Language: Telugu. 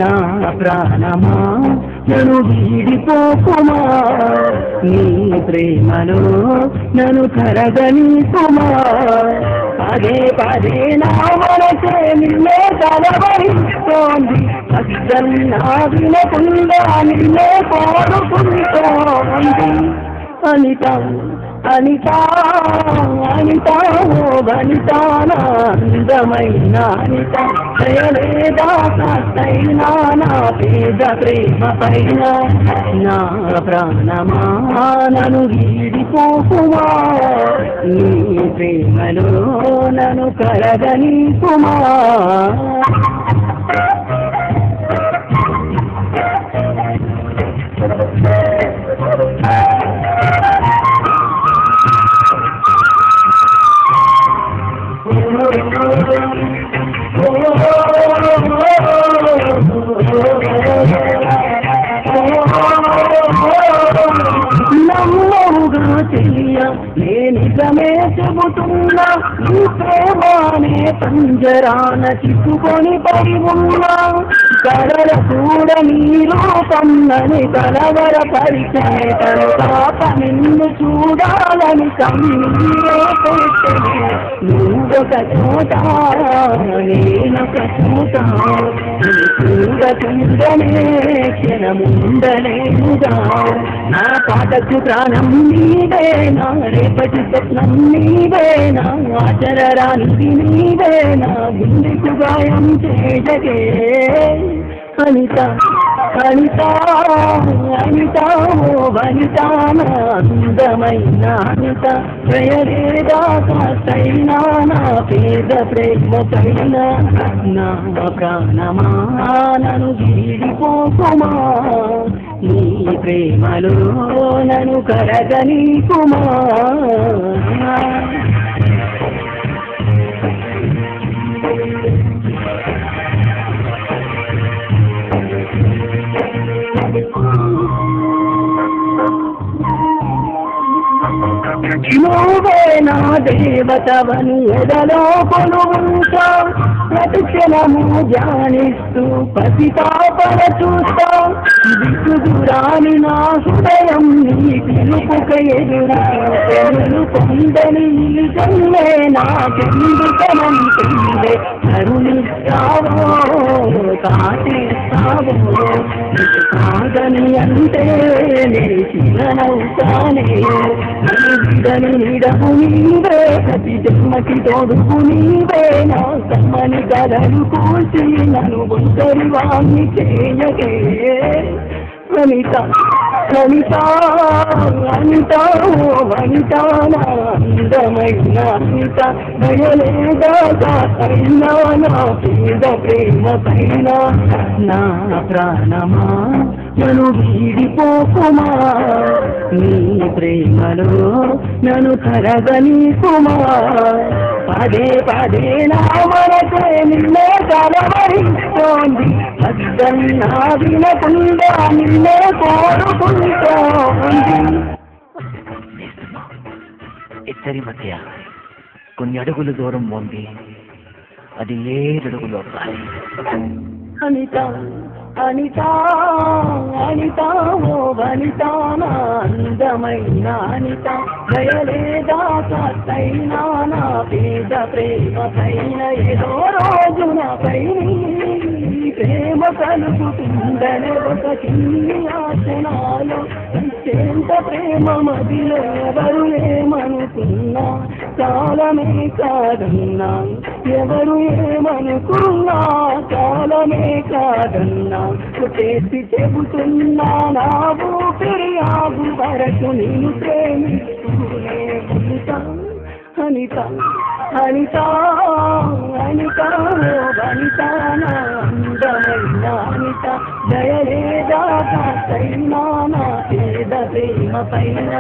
నా ప్రాణమా నన్ను వీడిపోకుమా, నీ ప్రేమలో నన్ను కరగనీకుమా. పదే పదే నా మనసే నిన్నే కలవరిస్తోంది, అద్దన్నా వినకుండా నిన్నే కోరుకుంటోంది. అనిత అనిత అనిత ఓ వనిత, నా అందమైన అనిత, దయలేదా కాస్తైనా నా పేద ప్రేమ పైన. నా ప్రాణమా నన్ను వీడిపోకుమా, నీ ప్రేమలో నన్ను కరగనీకుమా. నమ్మవుగా చెయ్య నేనిజమే చెబుతున్నా, నీ ప్రేమానే పంజరాన చిక్కుకొని పడి ఉన్నా. కలల చూడ నీ రూపం నని కలవర పరిచయ పాప, నిన్ను చూడాలని కన్నీరే పెట్టే. నువ్వొక చోట నేనొక చోట, చూడకుండనే క్షణముండలేముగా. నా పాటకు ప్రాణం నీవేనా, రేపటి స్వప్నం నీవేనా, ఆచరరానికి నీవేనా, గుండెకు గాయం చేయగే. అనిత అనిత అనిత ఓ వనిత, నా అందమైన అనిత, దయలేదా కాస్తైనా నా పేద ప్రేమ పైన. నా ప్రాణమా నన్ను వీడిపోకుమా, నీ ప్రేమలో నన్ను కరగనీకుమా. నువ్వే నా దేవతవని ఎదలో కొలువుంటా, ప్రతిక్షణము ధ్యానిస్తూ పసిపాపన చూస్తా. దిక్కుదురాని నా హృదయం నీ పిలుపుక ఎదురు పొందని జన్మే నాకెందుకనం పిల్లే. కరుణిస్తావో కాటిస్తావో, కాదని అంటే నే చిన్ననవుతానే. నిడము నీవే, ప్రతి జన్మకి తోడుకు నీవే, నా సమ్మని కలలు కూల్చి నన్ను ఒంటరి వాణ్ణి చేయగే. అనిత అనిత అనిత ఓ వనిత, నా అందమైన అనిత, దయలేదా కాస్తైనా నా పేద ప్రేమ పైన. నా ప్రాణమా నన్ను వీడిపోకుమా, నీ ప్రేమలో నన్ను కరగనీకుమా. పదే పదే నా మనసే నిన్నే కలవరిస్తోంది, అద్దన్నా వినకుండా నిన్నే కోరుకుంటోంది. ఇద్దరి మధ్య కొన్ని అడుగులు దూరం ఉంది, అది 7 అడుగులు అవ్వాలి. అనిత అనిత అనిత ఓ వనిత, నా అందమైన అనిత, దయలేదా కాస్తైనా నా పేద ప్రేమ పైన. ఏదో రోజు నాపై ప్రేమ కలుపుతుందనే ఒక చిన్ని ఆశనాలు, ఎంత ప్రేమ మదిలో ఎవరు ఏమనుకున్నా, కాలమే కాదన్నా. ఎవరు ఏమనుకున్నా, కాలమే కాదన్నా. చేసి చెబుతున్నా నా ఊపిరి ఆగు వరకు నేను ప్రేమిస్తూనే ఉంటా. అనిత అనిత అనిత ఓ వనిత, నా అందమైన అనిత, దయలేదా కాస్తైనా నా పేద ప్రేమ పైన.